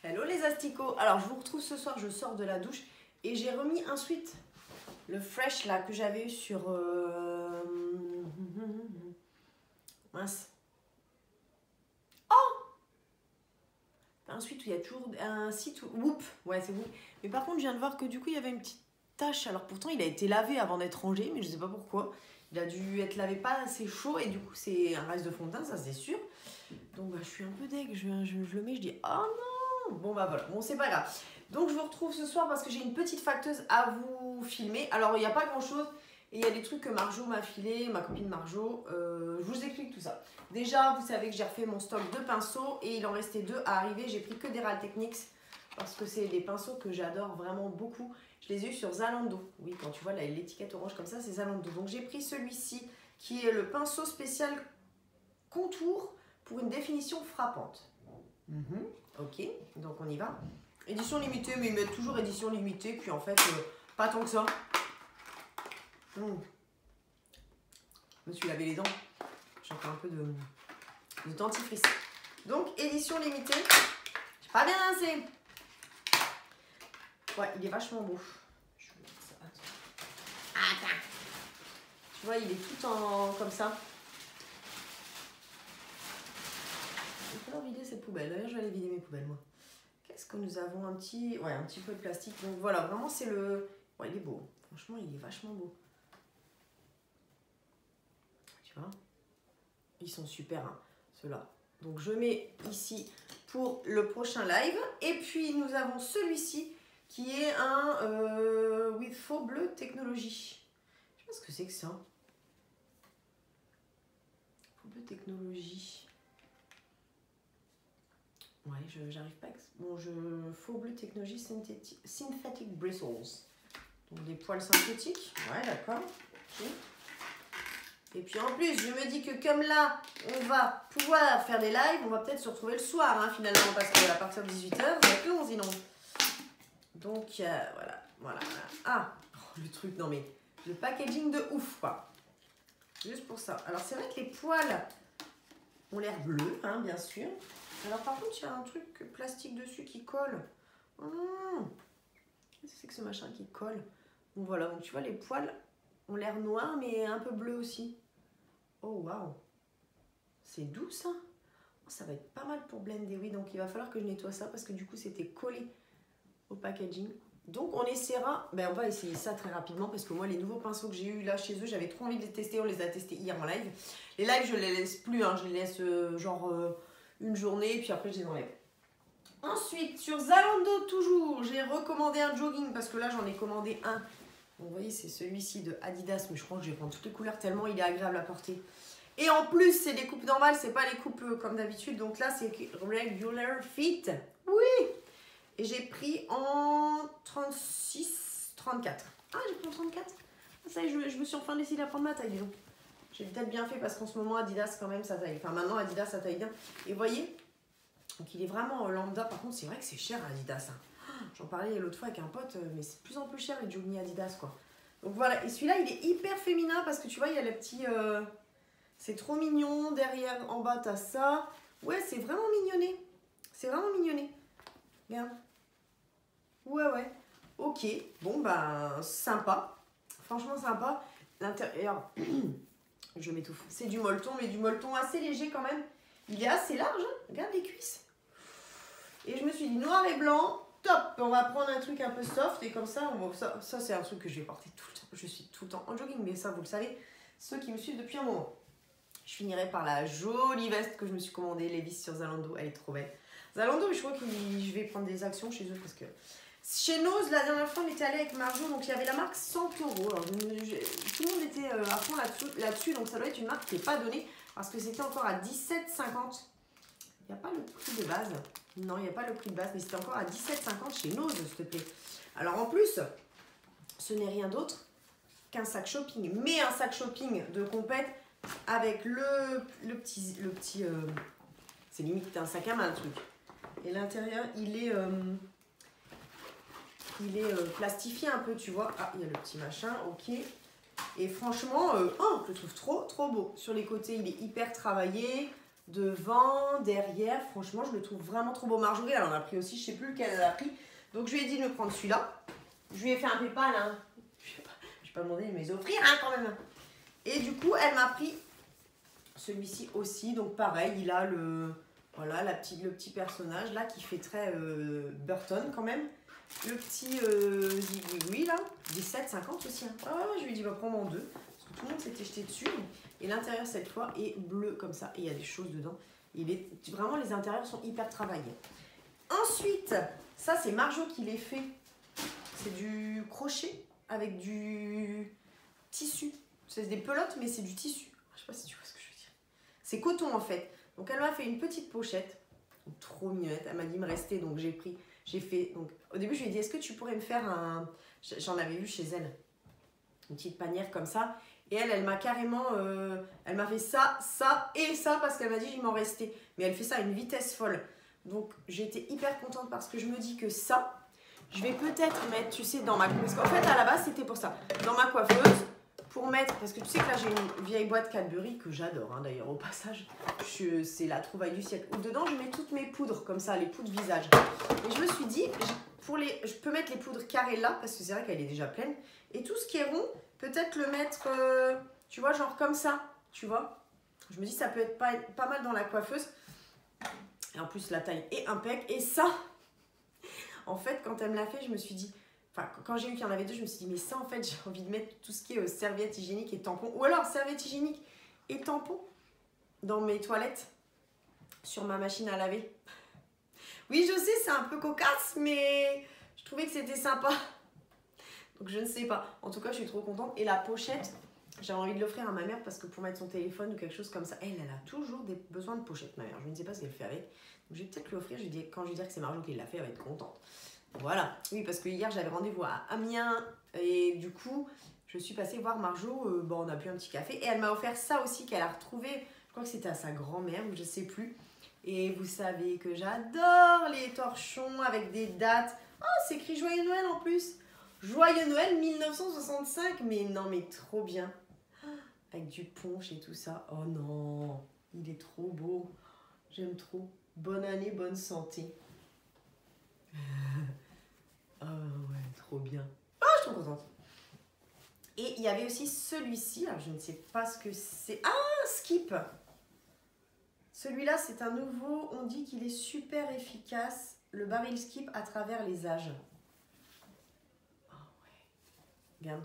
Hello les asticots. Alors je vous retrouve ce soir, je sors de la douche et j'ai remis ensuite le fresh là que j'avais eu sur mince. Oh, ensuite il y a toujours un site où... Whoop, ouais c'est Whoop. Mais par contre je viens de voir que du coup il y avait une petite tache. Alors pourtant il a été lavé avant d'être rangé, mais je sais pas pourquoi. Il a dû être lavé pas assez chaud et du coup c'est un reste de fond de teint, ça c'est sûr. Donc bah, je suis un peu deg, je le mets, je dis oh non. Bon bah voilà, bon c'est pas grave. Donc je vous retrouve ce soir parce que j'ai une petite facteuse à vous filmer. Alors il n'y a pas grand chose et il y a des trucs que Marjo m'a filé, ma copine Marjo. Je vous explique tout ça. Déjà vous savez que j'ai refait mon stock de pinceaux et il en restait 2 à arriver. J'ai pris que des Real Techniques parce que c'est des pinceaux que j'adore vraiment beaucoup. Je les ai eu sur Zalando. Oui, quand tu vois l'étiquette orange comme ça, c'est Zalando. Donc j'ai pris celui-ci qui est le pinceau spécial contour pour une définition frappante. Ok, donc on y va. Édition limitée, mais ils mettent toujours édition limitée, puis en fait, pas tant que ça. Je me suis lavé les dents. J'ai encore un peu de dentifrice. Donc, édition limitée. J'ai pas bien rincé. Ouais, il est vachement beau. Je vais mettre ça. Attends. Tu vois, il est tout en comme ça. Je vais falloir vider cette poubelle. D'ailleurs, je vais aller vider mes poubelles, moi. Qu'est-ce que nous avons? Un petit peu de plastique. Donc voilà, vraiment, c'est le... Ouais, il est beau. Franchement, il est vachement beau. Tu vois? Ils sont super, hein, ceux-là. Donc, je mets ici pour le prochain live. Et puis, nous avons celui-ci qui est un with faux bleu technologie. Je sais pas ce que c'est que ça. Faux bleu technologie. Ouais, j'arrive pas. Bon, faux bleu technologie synthetic bristles. Donc des poils synthétiques. Ouais, d'accord. Okay. Et puis en plus, je me dis que comme là, on va pouvoir faire des lives, on va peut-être se retrouver le soir, hein, finalement, parce qu'à partir de 18h, ça va être long sinon. Donc voilà. Ah, le truc, non mais, le packaging de ouf, quoi. Juste pour ça. Alors c'est vrai que les poils ont l'air bleus, hein, bien sûr. Alors par contre, il y a un truc plastique dessus qui colle. Qu'est-ce que c'est que ce machin qui colle? Bon voilà, donc tu vois, les poils ont l'air noirs, mais un peu bleus aussi. Oh waouh! C'est doux ça? Oh, ça va être pas mal pour blender, oui. Donc il va falloir que je nettoie ça parce que du coup, c'était collé au packaging. Donc on essaiera, on va essayer ça très rapidement parce que moi, les nouveaux pinceaux que j'ai eu là chez eux, j'avais trop envie de les tester. On les a testés hier en live. Les lives, je les laisse plus, hein, je les laisse une journée et puis après je les enlève. Ensuite, sur Zalando toujours, j'ai recommandé un jogging parce que là j'en ai commandé un. Bon, vous voyez, c'est celui-ci de Adidas, mais je crois que je vais prendre toutes les couleurs tellement il est agréable à porter. Et en plus, c'est des coupes normales, c'est pas les coupes comme d'habitude. Donc là, c'est Regular Fit. Oui! Et j'ai pris en 36, 34. Ah, j'ai pris en 34? Ça y est, je me suis enfin décidé à prendre ma taille, disons. J'ai peut-être bien fait parce qu'en ce moment, Adidas, quand même, ça taille. Enfin, maintenant, Adidas, ça taille bien. Et vous voyez, donc il est vraiment lambda. Par contre, c'est vrai que c'est cher, Adidas. Hein. J'en parlais l'autre fois avec un pote, mais c'est de plus en plus cher, les jogging Adidas, quoi. Donc voilà. Et celui-là, il est hyper féminin parce que tu vois, il y a le petit... c'est trop mignon. Derrière, en bas, t'as ça. Ouais, c'est vraiment mignonné. C'est vraiment mignonné. Regarde. Ouais. Ok. Bon, sympa. Franchement, sympa. L'intérieur... Je m'étouffe. C'est du molleton, mais du molleton assez léger quand même. Il est assez large, hein. Regarde les cuisses. Et je me suis dit noir et blanc, top. On va prendre un truc un peu soft et comme ça, ça c'est un truc que je vais porter tout le temps. Je suis tout le temps en jogging, mais ça vous le savez, ceux qui me suivent depuis un moment. Je finirai par la jolie veste que je me suis commandée, Levi's sur Zalando. Elle est trop belle. Zalando, je crois que je vais prendre des actions chez eux parce que... Chez Nose, la dernière fois, on était allé avec Marjo, donc il y avait la marque 100 €. Alors, tout le monde était à fond là-dessus, donc ça doit être une marque qui n'est pas donnée parce que c'était encore à 17,50 €. Il n'y a pas le prix de base. Non, il n'y a pas le prix de base, mais c'était encore à 17,50 € chez Nose, s'il te plaît. Alors en plus, ce n'est rien d'autre qu'un sac shopping, mais un sac shopping de compète avec le petit c'est limite un sac à main, le truc. Et l'intérieur, il est plastifié un peu, tu vois. Ah, il y a le petit machin, ok. Et franchement, je le trouve trop beau. Sur les côtés, il est hyper travaillé. devant, derrière. Franchement, je le trouve vraiment trop beau. Marjorie, elle en a pris aussi. Je sais plus lequel elle a pris. Donc, je lui ai dit de me prendre celui-là. Je lui ai fait un PayPal. Hein. Je vais pas demander de me les offrir hein, quand même. Et du coup, elle m'a pris celui-ci aussi. Donc, pareil, il a le... Voilà, le petit personnage là qui fait très Burton quand même. Le petit zigouigoui là, 17,50 aussi. Hein. Ah, je lui ai dit, va prendre en deux. Parce que tout le monde s'était jeté dessus. Et l'intérieur cette fois est bleu comme ça. Et il y a des choses dedans. Vraiment, les intérieurs sont hyper travaillés. Ensuite, ça c'est Marjo qui les fait. C'est du crochet avec du tissu. C'est des pelotes, mais c'est du tissu. Je sais pas si tu vois ce que je veux dire. C'est coton en fait. Donc elle m'a fait une petite pochette, trop mignonnette. Elle m'a dit me rester, donc j'ai fait. Donc au début je lui ai dit est-ce que tu pourrais me faire un, j'en avais vu chez elle, une petite panière comme ça. Et elle m'a carrément, elle m'a fait ça, ça et ça parce qu'elle m'a dit il m'en restait. Mais elle fait ça à une vitesse folle. Donc j'ai été hyper contente parce que je me dis que ça, je vais peut-être mettre, tu sais, dans ma, parce qu'en fait à la base c'était pour ça, dans ma coiffeuse. Pour mettre, parce que tu sais que là j'ai une vieille boîte Cadbury que j'adore hein, d'ailleurs au passage, c'est la trouvaille du siècle, où dedans je mets toutes mes poudres comme ça, les poudres visage. Et je me suis dit, je peux mettre les poudres carrées là, parce que c'est vrai qu'elle est déjà pleine, et tout ce qui est rond, peut-être le mettre, tu vois, genre comme ça, tu vois. Je me dis ça peut être pas mal dans la coiffeuse, et en plus la taille est impec, et ça, en fait quand elle me l'a fait, je me suis dit... Enfin, quand j'ai vu qu'il y en avait deux, je me suis dit, mais ça, en fait, j'ai envie de mettre tout ce qui est serviette hygiénique et tampon. Ou alors, serviette hygiénique et tampon dans mes toilettes, sur ma machine à laver. Oui, je sais, c'est un peu cocasse, mais je trouvais que c'était sympa. Donc, je ne sais pas. En tout cas, je suis trop contente. Et la pochette, j'avais envie de l'offrir à ma mère parce que pour mettre son téléphone ou quelque chose comme ça, elle a toujours besoin de pochette, ma mère. Je ne sais pas ce qu'elle fait avec. Donc, je vais peut-être lui offrir. Quand je lui dirai que c'est Marjo qui l'a fait, elle va être contente. Voilà, oui, parce que hier j'avais rendez-vous à Amiens et du coup je suis passée voir Marjo, bon, on a bu un petit café et elle m'a offert ça aussi qu'elle a retrouvé, je crois que c'était à sa grand-mère ou je sais plus. Et vous savez que j'adore les torchons avec des dates. Oh, c'est écrit Joyeux Noël en plus. Joyeux Noël 1965, mais non, mais trop bien. Avec du punch et tout ça. Oh non, il est trop beau. J'aime trop. Bonne année, bonne santé. Ah ouais, trop bien. Ah, je suis trop contente. Et il y avait aussi celui-ci, alors je ne sais pas ce que c'est. Ah, Skip. Celui-là, c'est un nouveau, on dit qu'il est super efficace. Le baril Skip à travers les âges. Ah ouais. Regarde.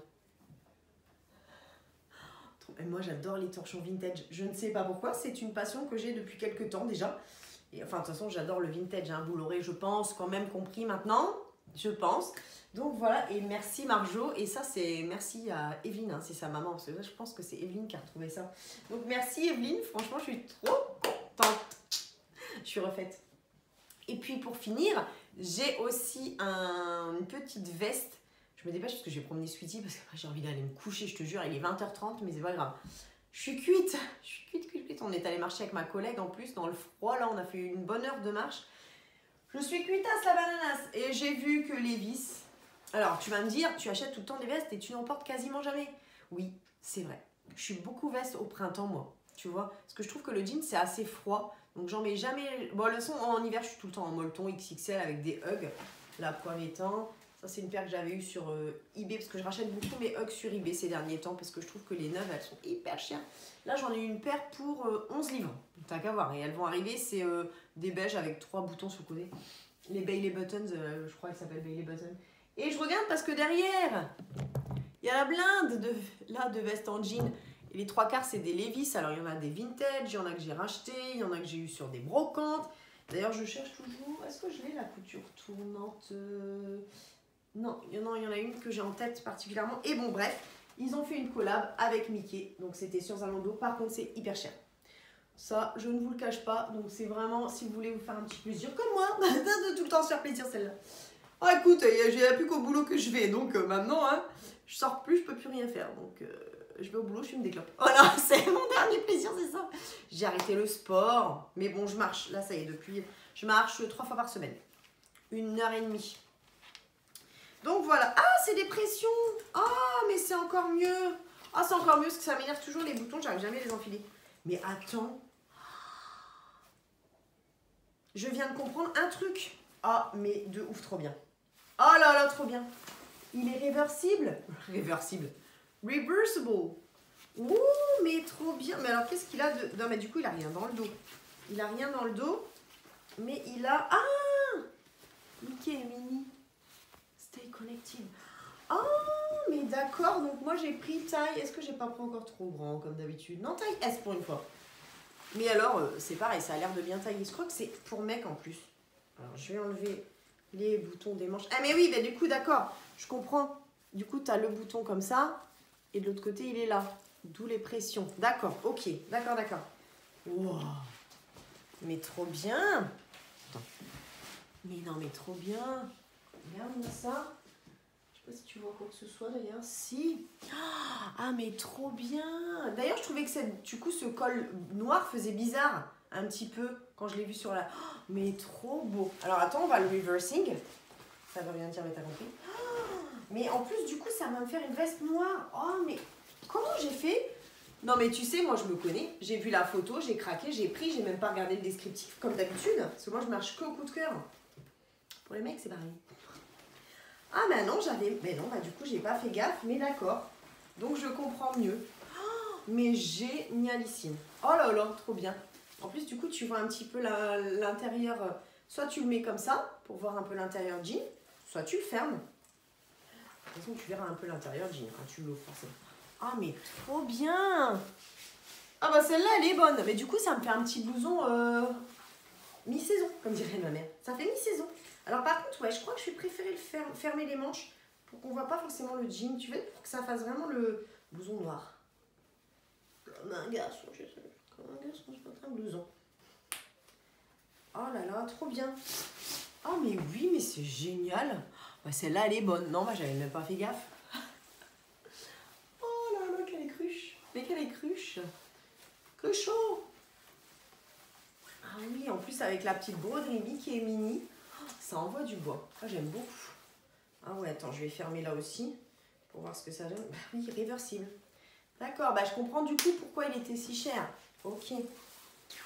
Et moi, j'adore les torchons vintage. Je ne sais pas pourquoi, c'est une passion que j'ai depuis quelques temps déjà. Et enfin, de toute façon, j'adore le vintage. Hein. Vous l'aurez, je pense, quand même compris maintenant. Je pense. Donc voilà, et merci Marjo. Et ça, c'est merci à Evelyne, hein, c'est sa maman. Parce que là, je pense que c'est Evelyne qui a retrouvé ça. Donc merci Evelyne, franchement, je suis trop contente. Je suis refaite. Et puis pour finir, j'ai aussi une petite veste. Je me dépêche parce que j'ai promené Sweetie parce que j'ai envie d'aller me coucher, je te jure. Il est 20h30, mais c'est pas grave. Je suis cuite. Je suis cuite. On est allé marcher avec ma collègue en plus dans le froid. Là, on a fait une bonne heure de marche. Je suis cuitasse la bananasse. Et j'ai vu que les vis... Alors, tu vas me dire, tu achètes tout le temps des vestes et tu n'en portes quasiment jamais. Oui, c'est vrai. Je suis beaucoup veste au printemps, moi. Tu vois, parce que je trouve que le jean, c'est assez froid. Donc, j'en mets jamais... Bon, le son, en hiver, je suis tout le temps en molleton XXL avec des Hugs. La poire étant... Ça, c'est une paire que j'avais eue sur eBay parce que je rachète beaucoup mes Hugs sur eBay ces derniers temps parce que je trouve que les neuves, elles sont hyper chères. Là, j'en ai eu une paire pour 11 livres. T'as qu'à voir. Et elles vont arriver, c'est des beiges avec 3 boutons sur le côté. Les Bailey Buttons, je crois qu'elles s'appellent Bailey Buttons. Et je regarde parce que derrière, il y a la blinde de vestes en jean. Et les 3/4, c'est des Levi's. Alors, il y en a des vintage, il y en a que j'ai racheté, il y en a que j'ai eu sur des brocantes. D'ailleurs, je cherche toujours... Est-ce que je l'ai, la couture tournante Non, il y en a une que j'ai en tête particulièrement. Et bon, bref, ils ont fait une collab avec Mickey. Donc, c'était sur Zalando. Par contre, c'est hyper cher. Ça, je ne vous le cache pas. Donc, c'est vraiment, si vous voulez vous faire un petit plaisir comme moi, de tout le temps se faire plaisir celle-là. Oh, écoute, j'ai plus qu'au boulot que je vais. Donc, maintenant, hein, je sors plus, je peux plus rien faire. Donc, je vais au boulot, je fume des clopes. Voilà, c'est mon dernier plaisir, c'est ça. J'ai arrêté le sport. Mais bon, je marche. Là, ça y est, depuis... Je marche 3 fois par semaine. 1h30. Donc voilà. Ah, c'est des pressions. Ah, mais c'est encore mieux. Ah, c'est encore mieux parce que ça m'énerve toujours les boutons. J'arrive jamais à les enfiler. Mais attends. je viens de comprendre un truc. Ah, mais de ouf, trop bien. Oh là là, trop bien. Il est réversible. Réversible. Reversible. Ouh, mais trop bien. Mais alors, qu'est-ce qu'il a de... Non, mais du coup, il a rien dans le dos. Il a rien dans le dos. Mais il a... Ah, Mickey et Minnie. Stay connected. Ah, mais d'accord. Donc, moi, j'ai pris taille... Est-ce que j'ai pas pris encore trop grand, comme d'habitude? Non, taille S pour une fois. Mais alors, c'est pareil, ça a l'air de bien tailler. Je crois que c'est pour mec en plus. Alors, je vais enlever les boutons des manches. Ah, mais oui, bah, du coup, d'accord. Je comprends. Du coup, tu as le bouton comme ça. Et de l'autre côté, il est là. D'où les pressions. D'accord, ok. D'accord, d'accord. Wow. Mais trop bien. Attends. Mais non, mais trop bien. Regarde-moi ça. Je sais pas si tu vois quoi que ce soit d'ailleurs. Si. Ah, mais trop bien. D'ailleurs, je trouvais que du coup, ce col noir faisait bizarre. Un petit peu. Quand je l'ai vu sur la... Oh, mais trop beau. Alors, attends, on va le reversing. Ça va bien dire, mais t'as compris. Oh, mais en plus, du coup, ça va me faire une veste noire. Oh, mais comment j'ai fait? Non, mais tu sais, moi, je me connais. J'ai vu la photo, j'ai craqué, j'ai pris, j'ai même pas regardé le descriptif, comme d'habitude. Parce que moi, je marche que au coup de cœur. Pour les mecs, c'est pareil. Ah, bah non, j'avais... Mais non, bah du coup, j'ai pas fait gaffe, mais d'accord. Donc, je comprends mieux. Oh, mais génialissime. Oh là là, trop bien. En plus, du coup, tu vois un petit peu l'intérieur. Soit tu le mets comme ça, pour voir un peu l'intérieur jean, soit tu le fermes. De toute façon, tu verras un peu l'intérieur jean quand tu l'ouvres forcément. Ah, mais trop bien! Ah, bah celle-là, elle est bonne. Mais du coup, ça me fait un petit blouson mi-saison, comme dirait ma mère. Ça fait mi-saison. Alors, par contre, ouais, je crois que je vais préférer le fermer les manches pour qu'on voit pas forcément le jean. Tu veux, pour que ça fasse vraiment le blouson noir. Comme un garçon, je sais. Comme un garçon, je porte un blouson. Oh là là, trop bien. Oh, mais oui, mais c'est génial. Bah, celle-là, elle est bonne. Non, bah, j'avais même pas fait gaffe. Oh là là, quelle cruche. Mais quelle cruche. Que chaud. Ah oui, en plus, avec la petite broderie Mickey et Minnie, ça envoie du bois. Ah, j'aime beaucoup. Ah ouais, attends, je vais fermer là aussi pour voir ce que ça donne. Bah oui, réversible. D'accord, bah je comprends du coup pourquoi il était si cher. Ok.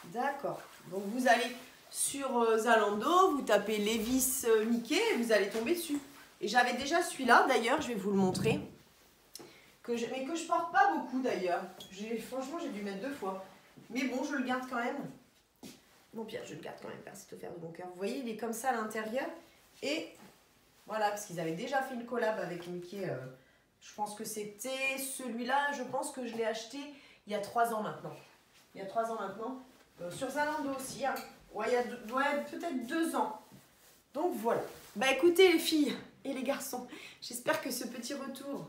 D'accord. Donc, vous allez... Sur Zalando, vous tapez Levi's Mickey et vous allez tomber dessus. Et j'avais déjà celui-là, d'ailleurs, je vais vous le montrer. Mais que je porte pas beaucoup, d'ailleurs. Franchement, j'ai dû mettre 2 fois. Mais bon, je le garde quand même. Bon, Pierre, je le garde quand même, merci de te faire de bon cœur. Vous voyez, il est comme ça à l'intérieur. Et voilà, parce qu'ils avaient déjà fait une collab avec Mickey. Je pense que c'était celui-là. Je pense que je l'ai acheté il y a 3 ans maintenant. Il y a 3 ans maintenant. Sur Zalando aussi, hein. Ouais, il y a peut-être 2 ans. Donc voilà. Bah écoutez les filles et les garçons, j'espère que ce petit retour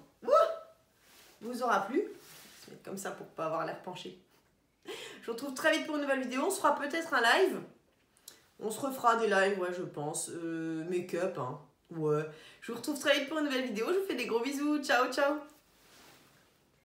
vous aura plu. Je vais se mettre comme ça pour pas avoir l'air penché. Je vous retrouve très vite pour une nouvelle vidéo. On se fera peut-être un live. On se refera des lives, ouais, je pense. Make-up, hein. Ouais. Je vous retrouve très vite pour une nouvelle vidéo. Je vous fais des gros bisous. Ciao, ciao.